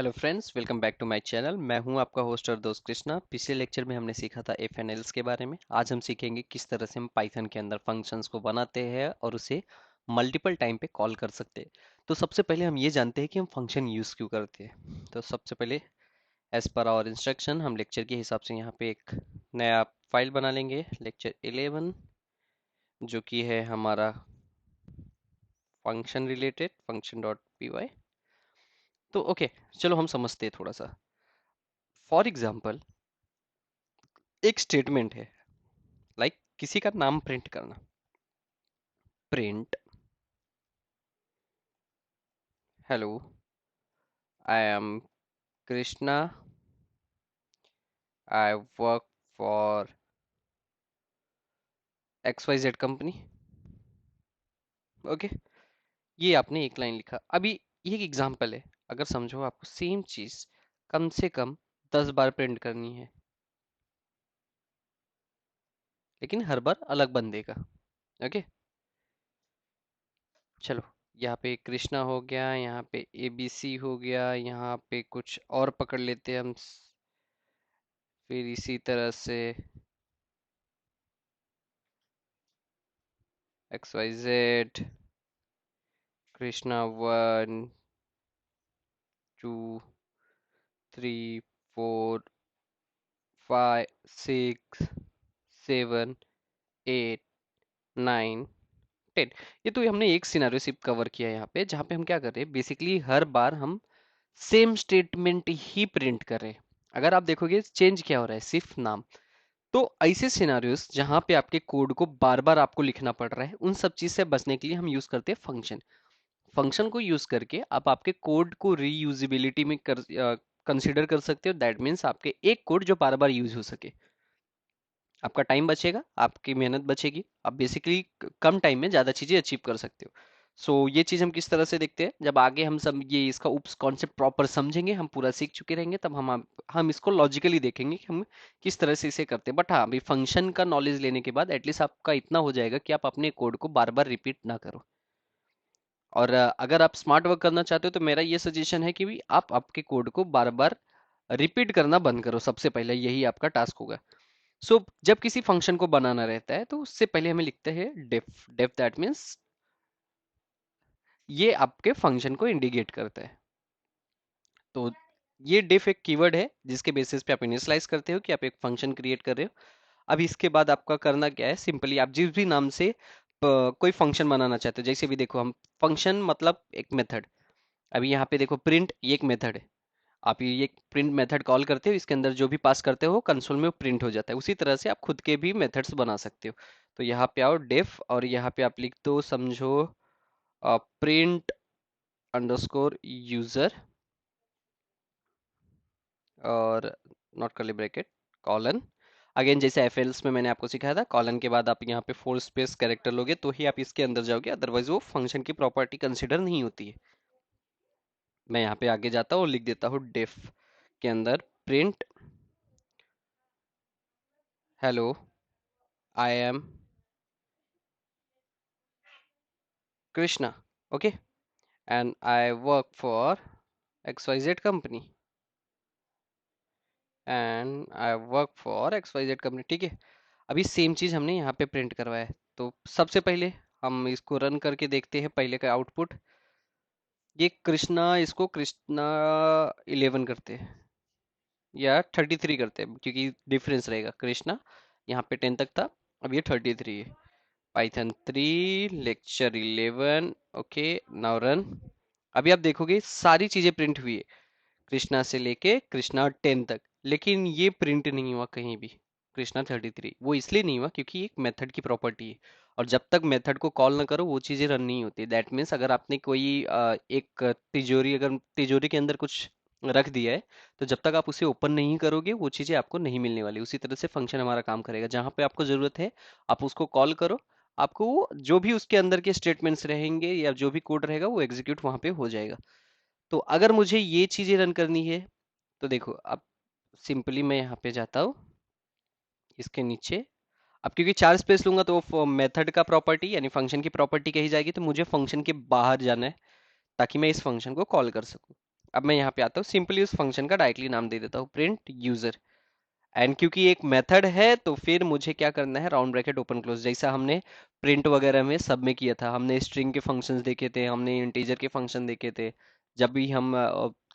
Hello friends, welcome back to my channel. मैं हूं आपका होस्ट और दोस्त कृष्णा। पिछले लेक्चर में हमने सीखा था इफ एंड एल्स के बारे में। आज हम सीखेंगे किस तरह से हम पाइथन के अंदर फंक्शंस को बनाते हैं और उसे मल्टीपल टाइम पे कॉल कर सकते हैं। तो सबसे पहले हम ये जानते हैं कि हम फंक्शन यूज़ क्यों करते हैं। तो सबसे पहले एज पर आवर इंस्ट्रक्शन हम लेक्चर के हिसाब से यहाँ पे एक नया फाइल बना लेंगे, लेक्चर 11, जो कि है हमारा function related function dot p y. तो ओके, चलो हम समझते हैं थोड़ा सा। फॉर एग्जाम्पल, एक स्टेटमेंट है लाइक किसी का नाम प्रिंट करना। Print hello, I am Krishna, I work for x y z company. Okay, ये आपने एक लाइन लिखा। अभी ये एक एग्जांपल है। अगर समझो आपको सेम चीज कम से कम 10 बार प्रिंट करनी है, लेकिन हर बार अलग बंदे का। ओके, चलो यहाँ पे कृष्णा हो गया, यहाँ पे एबीसी हो गया, यहाँ पे कुछ और पकड़ लेते हैं हम। फिर इसी तरह से एक्स वाई जेड, कृष्णा 1 2 3 4 5 6 7 8 9 10। ये तो हमने एक सिनेरियो सिर्फ कवर किया है यहाँ पे, जहाँ पे हम क्या कर रहे हैं, बेसिकली हर बार हम सेम स्टेटमेंट ही प्रिंट कर रहे हैं। अगर आप देखोगे चेंज क्या हो रहा है, सिर्फ नाम। तो ऐसे सिनेरियोस जहाँ पे आपके कोड को बार बार आपको लिखना पड़ रहा है, उन सब चीज से बचने के लिए हम यूज करते हैं फंक्शन। फंक्शन को यूज करके आप आपके कोड को रीयूजिबिलिटी में कंसीडर कर सकते हो। दैट मीन्स आपके एक कोड जो बार बार यूज हो सके। आपका टाइम बचेगा, आपकी मेहनत बचेगी, आप बेसिकली कम टाइम में ज्यादा चीजें अचीव कर सकते हो। सो ये चीज हम किस तरह से देखते हैं, जब आगे हम सब ये इसका उप कॉन्सेप्ट प्रॉपर समझेंगे, हम पूरा सीख चुके रहेंगे, तब हम इसको लॉजिकली देखेंगे कि हम किस तरह से इसे करते हैं। बट हाँ, अभी फंक्शन का नॉलेज लेने के बाद एटलीस्ट आपका इतना हो जाएगा कि आप अपने कोड को बार बार रिपीट ना करो। और अगर आप स्मार्ट वर्क करना चाहते हो तो मेरा ये सजेशन है कि भी आप आपके कोड को बार बार रिपीट करना बंद करो। सबसे पहले यही आपका टास्क होगा। सो जब किसी फंक्शन को बनाना रहता है तो उससे पहले हमें लिखते हैं डेफ। डेफ दैट मीन्स ये आपके फंक्शन को इंडिकेट करता है। तो ये डेफ एक कीवर्ड है जिसके बेसिस पे आप इनिशियलाइज करते हो कि आप एक फंक्शन क्रिएट कर रहे हो। अब इसके बाद आपका करना क्या है, सिंपली आप जिस भी नाम से कोई फंक्शन बनाना चाहते हो, जैसे भी देखो हम फंक्शन मतलब एक मेथड। अभी यहाँ पे देखो प्रिंट, ये एक मेथड है। आप ये प्रिंट मेथड कॉल करते हो, इसके अंदर जो भी पास करते हो कंसोल में प्रिंट हो जाता है। उसी तरह से आप खुद के भी मेथड्स बना सकते हो। तो यहाँ पे आओ डेफ, और यहाँ पे आप लिख दो, समझो प्रिंट अंडरस्कोर यूजर, और not curly bracket, colon. Again जैसे एफएल्स में मैंने आपको सिखाया था, कॉलन के बाद आप यहाँ पे फोर स्पेस कैरेक्टर लोगे तो ही आप इसके अंदर जाओगे, अदरवाइज वो फंक्शन की प्रॉपर्टी कंसिडर नहीं होती है। मैं यहाँ पे आगे जाता हूँ और लिख देता हूँ डेफ के अंदर print hello, I am Krishna, okay, and I work for XYZ company, and I work for XYZ company. ठीक है, अभी सेम चीज हमने यहाँ पे प्रिंट करवाया है। तो सबसे पहले हम इसको रन करके देखते हैं पहले का आउटपुट। ये कृष्णा, इसको कृष्णा 11 करते हैं या 33 करते हैं, क्योंकि डिफरेंस रहेगा। कृष्णा यहाँ पे 10 तक था, अब ये 33 है। Python 3 lecture 11, okay, now run. अभी आप देखोगे सारी चीजें प्रिंट हुई है, कृष्णा से लेके कृष्णा 10 तक, लेकिन ये प्रिंट नहीं हुआ कहीं भी कृष्णा 33। वो इसलिए नहीं हुआ क्योंकि एक मेथड की प्रॉपर्टी है, और जब तक मेथड को कॉल ना करो वो चीजें रन नहीं होती। दैट मीन्स अगर आपने कोई एक तिजोरी, अगर तिजोरी के अंदर कुछ रख दिया है, तो जब तक आप उसे ओपन नहीं करोगे वो चीजें आपको नहीं मिलने वाली। उसी तरह से फंक्शन हमारा काम करेगा, जहां पे आपको जरूरत है आप उसको कॉल करो, आपको वो जो भी उसके अंदर के स्टेटमेंट्स रहेंगे या जो भी कोड रहेगा वो एग्जीक्यूट वहां पे हो जाएगा। तो अगर मुझे ये चीजें रन करनी है, तो देखो अब सिंपली मैं यहाँ पे जाता हूँ इसके नीचे। अब क्योंकि 4 स्पेस लूंगा तो वो मेथड का प्रॉपर्टी यानी फंक्शन की प्रॉपर्टी कही जाएगी, तो मुझे फंक्शन के बाहर जाना है ताकि मैं इस फंक्शन को कॉल कर सकूं। अब मैं यहाँ पे आता हूँ, सिंपली उस फंक्शन का डायरेक्टली नाम दे देता हूँ, प्रिंट यूजर। एंड क्योंकि एक मेथड है तो फिर मुझे क्या करना है, राउंड ब्रैकेट ओपन क्लोज, जैसा हमने प्रिंट वगैरह में सब में किया था। हमने स्ट्रिंग के फंक्शंस देखे थे, हमने इंटीजर के फंक्शन देखे थे जब भी हम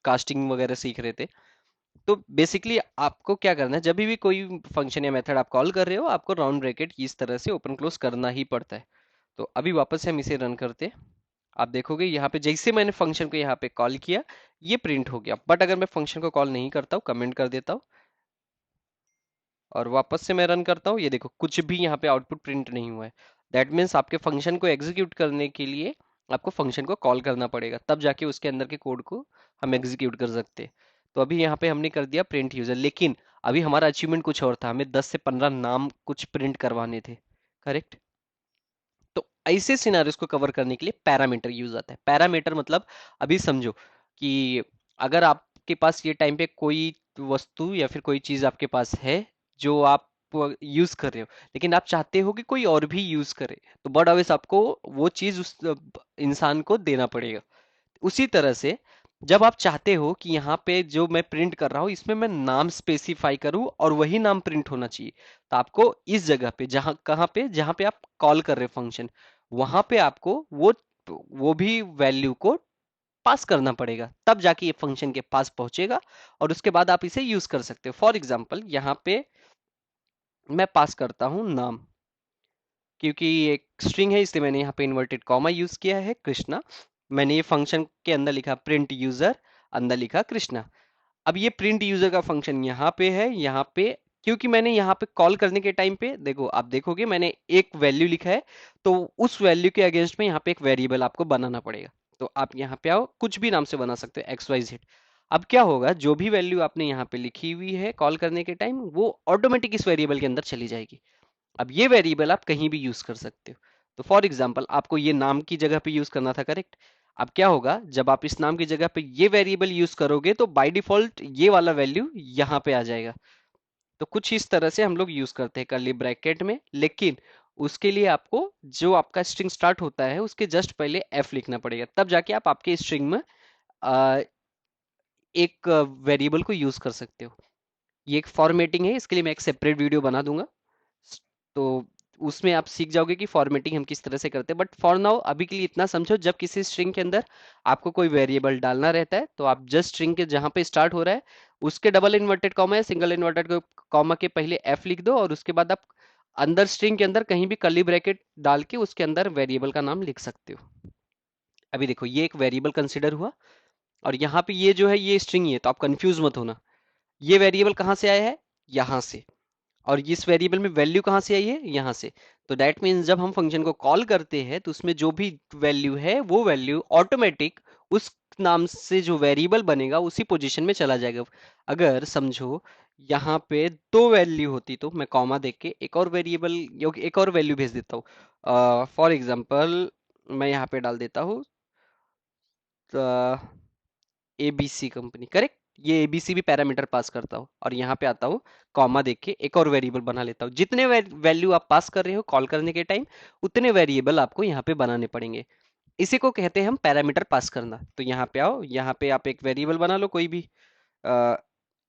कास्टिंग वगैरह सीख रहे थे। तो बेसिकली आपको क्या करना है, जब भी कोई फंक्शन या मेथड आप कॉल कर रहे हो, आपको राउंड ब्रैकेट इस तरह से ओपन क्लोज करना ही पड़ता है। तो अभी वापस से हम इसे रन करते हैं। आप देखोगे यहाँ पे जैसे मैंने फंक्शन को यहाँ पे कॉल किया, ये प्रिंट हो गया। बट अगर मैं फंक्शन को कॉल नहीं करता हूँ, कमेंट कर देता हूँ और वापस से मैं रन करता हूँ, ये देखो कुछ भी यहाँ पे आउटपुट प्रिंट नहीं हुआ है। दैट मीन्स आपके फंक्शन को एग्जीक्यूट करने के लिए आपको फंक्शन को कॉल करना पड़ेगा, तब जाके उसके अंदर के कोड को हम एग्जीक्यूट कर सकते हैं। तो अभी यहाँ पे हमने कर दिया प्रिंट यूजर, लेकिन अभी हमारा अचीवमेंट कुछ और था, हमें 10 से 15 नाम कुछ प्रिंट करवाने थे, करेक्ट। तो ऐसे सिनारियोस को कवर करने के लिए पैरामीटर यूज आता है। पैरामीटर मतलब, अभी समझो कि अगर आपके पास ये टाइम पे कोई वस्तु या फिर कोई चीज आपके पास है जो आप यूज कर रहे हो, लेकिन आप चाहते हो कि कोई और भी यूज करे, तो बट ऑब्वियस आपको वो चीज उस इंसान को देना पड़ेगा। उसी तरह से जब आप चाहते हो कि यहाँ पे जो मैं प्रिंट कर रहा हूँ इसमें मैं नाम स्पेसिफाई करूँ और वही नाम प्रिंट होना चाहिए, तो आपको इस जगह पे, जहाँ कहाँ पे, जहाँ पे आप कॉल कर रहे हो फंक्शन, वहां पे आपको वो भी वैल्यू को पास करना पड़ेगा, तब जाके ये फंक्शन के पास पहुंचेगा और उसके बाद आप इसे यूज कर सकते हो। फॉर एग्जाम्पल यहाँ पे मैं पास करता हूँ नाम, क्योंकि ये एक स्ट्रिंग है इसलिए मैंने यहाँ पे इन्वर्टेड कॉमा यूज किया है, कृष्णा। मैंने ये फंक्शन के अंदर लिखा प्रिंट यूजर, अंदर लिखा कृष्णा। अब ये प्रिंट यूजर का फंक्शन यहाँ पे है, यहाँ पे क्योंकि मैंने यहाँ पे कॉल करने के टाइम पे देखो, आप देखोगे मैंने एक वैल्यू लिखा है, तो उस वैल्यू के अगेंस्ट में यहाँ पे एक वेरिएबल आपको बनाना पड़ेगा। तो आप यहाँ पे आओ, कुछ भी नाम से बना सकते हो, एक्स वाई जेड। अब क्या होगा, जो भी वैल्यू आपने यहाँ पे लिखी हुई है कॉल करने के टाइम, वो ऑटोमेटिक इस वेरिएबल के अंदर चली जाएगी। अब ये वेरिएबल आप कहीं भी यूज कर सकते हो। तो फॉर एग्जाम्पल आपको ये नाम की जगह पे यूज करना था, करेक्ट। अब क्या होगा, जब आप इस नाम की जगह पे ये वेरिएबल यूज करोगे तो बाय डिफॉल्ट ये वाला वैल्यू यहाँ पे आ जाएगा। तो कुछ इस तरह से हम लोग यूज करते हैं कर्ली ब्रैकेट में, लेकिन उसके लिए आपको जो आपका स्ट्रिंग स्टार्ट होता है उसके जस्ट पहले एफ लिखना पड़ेगा, तब जाके आप आपके स्ट्रिंग में आ, एक वेरिएबल को यूज कर सकते हो। ये एक फॉर्मेटिंग है, इसके लिए मैं एक सेपरेट वीडियो बना दूंगा, तो उसमें आप सीख जाओगे कि फॉर्मेटिंग हम किस तरह से करते हैं। बट फॉर नाउ अभी के लिए इतना समझो, जब किसी स्ट्रिंग के अंदर आपको कोई वेरिएबल डालना रहता है, तो आप जस्ट स्ट्रिंग के जहां पे स्टार्ट हो रहा है उसके डबल इन्वर्टेड कॉमा या सिंगल इन्वर्टेड कॉमा के पहले एफ लिख दो, और उसके बाद आप अंदर स्ट्रिंग के अंदर कहीं भी कर्ली ब्रैकेट डाल के उसके अंदर वेरिएबल का नाम लिख सकते हो। अभी देखो ये एक वेरिएबल कंसिडर हुआ, और यहाँ पे ये जो है ये स्ट्रिंग ही है, तो आप कंफ्यूज मत होना। ये वेरिएबल कहाँ से आया है, यहाँ से, और इस वेरिएबल में वैल्यू कहाँ से आई है, यहाँ से। तो दैट मीन्स जब हम फंक्शन को कॉल करते हैं तो उसमें जो भी वैल्यू है वो वैल्यू ऑटोमेटिक उस नाम से जो वेरिएबल बनेगा उसी पोजीशन में चला जाएगा। अगर समझो यहाँ पे दो वैल्यू होती तो मैं कॉमा देख के एक और वेरिएबल, एक और वैल्यू भेज देता हूँ। फॉर एग्जाम्पल मैं यहाँ पे डाल देता हूँ एबीसी कंपनी, करेक्ट। ये एबीसी भी पैरामीटर पास करता हूँ और यहाँ पे आता हूँ, कॉमा देख के एक और वेरिएबल बना लेता हूँ। जितने वैल्यू आप पास कर रहे हो कॉल करने के टाइम, उतने वेरिएबल आपको यहाँ पे बनाने पड़ेंगे। इसी को कहते हैं हम पैरामीटर पास करना। तो यहाँ पे आओ, यहाँ पे आप एक वेरिएबल बना लो कोई भी,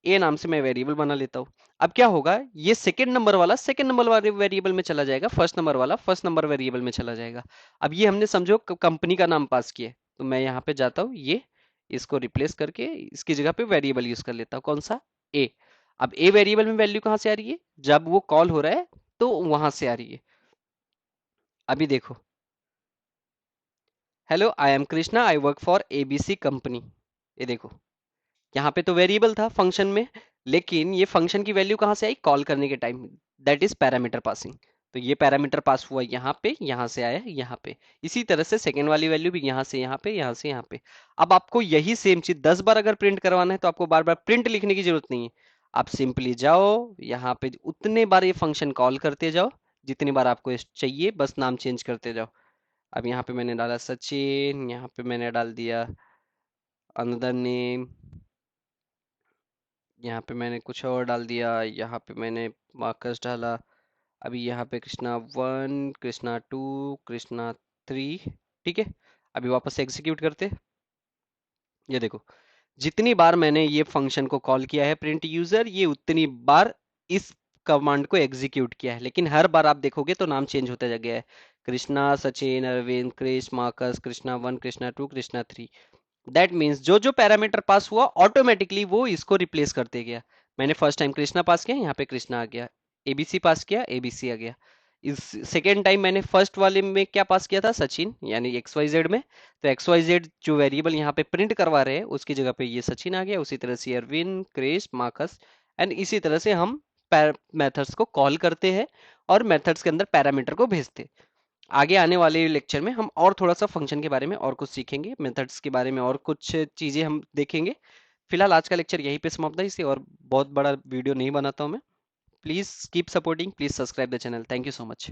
ए नाम से मैं वेरिएबल बना लेता हूँ। अब क्या होगा, ये सेकंड नंबर वाला सेकंड नंबर वाले वेरिएबल में चला जाएगा, फर्स्ट नंबर वाला फर्स्ट नंबर वेरिएबल में चला जाएगा। अब ये हमने समझो कंपनी का नाम पास किया है, तो मैं यहाँ पे जाता हूँ, ये इसको रिप्लेस करके इसकी जगह पे वेरिएबल यूज कर लेता हूँ, कौन सा, ए। अब ए वेरिएबल में वैल्यू कहाँ से आ रही है, जब वो कॉल हो रहा है तो वहां से आ रही है। अभी देखो, hello I am Krishna, I work for ABC company. ये देखो, यहाँ पे तो वेरिएबल था फंक्शन में, लेकिन ये फंक्शन की वैल्यू कहाँ से आई, कॉल करने के time, that is parameter passing. तो ये पैरामीटर पास हुआ यहाँ पे, यहाँ से आया यहाँ पे। इसी तरह से सेकेंड वाली वैल्यू भी यहाँ से यहाँ पे, यहाँ से यहाँ पे। अब आपको यही सेम चीज 10 बार अगर प्रिंट करवाना है तो आपको बार बार प्रिंट लिखने की जरूरत नहीं है। आप सिंपली जाओ यहाँ पे, उतने बार ये फंक्शन कॉल करते जाओ जितनी बार आपको चाहिए, बस नाम चेंज करते जाओ। अब यहाँ पे मैंने डाला सचिन, यहाँ पे मैंने डाल दिया अनदर नेम, यहाँ पे मैंने कुछ और डाल दिया, यहाँ पे मैंने मार्कस डाला। अभी यहाँ पे कृष्णा 1, कृष्णा 2, कृष्णा 3। ठीक है, अभी वापस से एग्जीक्यूट करते। ये देखो, जितनी बार मैंने ये फंक्शन को कॉल किया है प्रिंट यूजर, ये उतनी बार इस कमांड को एग्जीक्यूट किया है, लेकिन हर बार आप देखोगे तो नाम चेंज होता जा गया है। Krishna, Sachin, Arvind, Krish, Marcus, Krishna 1, Krishna 2, Krishna 3। That means जो जो पैरामीटर पास हुआ ऑटोमेटिकली वो इसको रिप्लेस करते गया। मैंने फर्स्ट टाइम कृष्णा पास किया, यहाँ पे कृष्णा आ गया। एबीसी पास किया, एबीसी आ गया। इस सेकेंड टाइम मैंने फर्स्ट वाले में क्या पास किया था, सचिन, यानी एक्स वाई जेड में। तो एक्स वाई जेड जो वेरिएबल यहाँ पे प्रिंट करवा रहे हैं उसकी जगह पे ये सचिन आ गया। उसी तरह से अरविंद, क्रिश, मार्कस, एंड इसी तरह से हम मेथड्स को कॉल करते हैं और मेथड्स के अंदर पैरामीटर को भेजते हैं। आगे आने वाले लेक्चर में हम और थोड़ा सा फंक्शन के बारे में और कुछ सीखेंगे, मेथड्स के बारे में और कुछ चीजें हम देखेंगे। फिलहाल आज का लेक्चर यहीं पे समाप्त है, इसे और बहुत बड़ा वीडियो नहीं बनाता हूँ मैं। Please keep supporting, please subscribe the channel. Thank you so much.